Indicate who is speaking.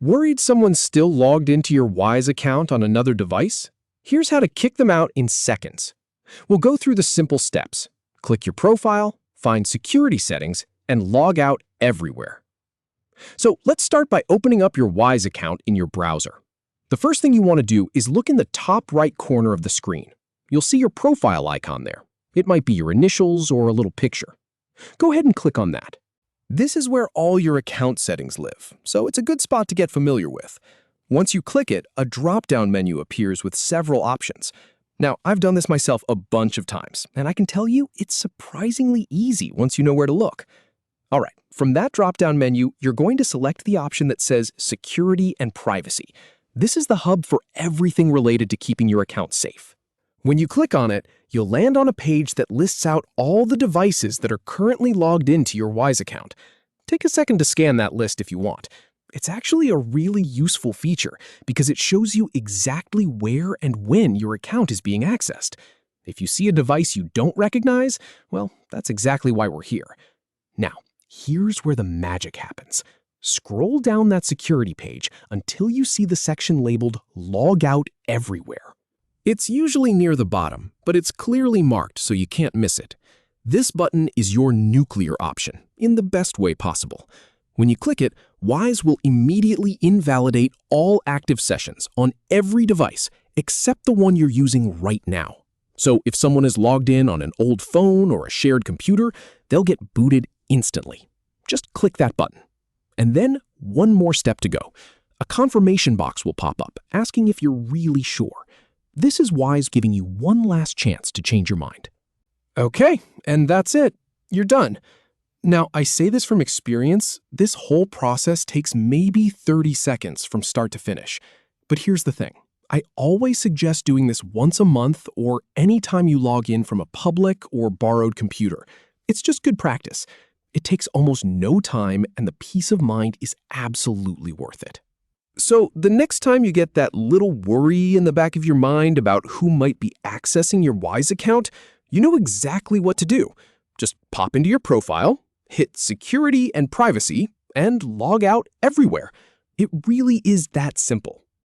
Speaker 1: Worried someone's still logged into your Wise account on another device? Here's how to kick them out in seconds. We'll go through the simple steps. Click your profile, find security settings, and log out everywhere. So let's start by opening up your Wise account in your browser. The first thing you want to do is look in the top right corner of the screen. You'll see your profile icon there. It might be your initials or a little picture. Go ahead and click on that. This is where all your account settings live, so it's a good spot to get familiar with. Once you click it, a drop-down menu appears with several options. Now, I've done this myself a bunch of times, and I can tell you it's surprisingly easy once you know where to look. All right, from that drop-down menu, you're going to select the option that says Security and Privacy. This is the hub for everything related to keeping your account safe. When you click on it, you'll land on a page that lists out all the devices that are currently logged into your Wise account. Take a second to scan that list if you want. It's actually a really useful feature because it shows you exactly where and when your account is being accessed. If you see a device you don't recognize, well, that's exactly why we're here. Now, here's where the magic happens. Scroll down that security page until you see the section labeled Log Out Everywhere. It's usually near the bottom, but it's clearly marked so you can't miss it. This button is your nuclear option, in the best way possible. When you click it, Wise will immediately invalidate all active sessions on every device except the one you're using right now. So if someone is logged in on an old phone or a shared computer, they'll get booted instantly. Just click that button. And then one more step to go. A confirmation box will pop up asking if you're really sure. This is Wise giving you one last chance to change your mind. Okay, and that's it. You're done. Now, I say this from experience, this whole process takes maybe 30 seconds from start to finish. But here's the thing. I always suggest doing this once a month or anytime you log in from a public or borrowed computer. It's just good practice. It takes almost no time and the peace of mind is absolutely worth it. So the next time you get that little worry in the back of your mind about who might be accessing your Wise account, you know exactly what to do. Just pop into your profile, hit Security and Privacy, and log out everywhere. It really is that simple.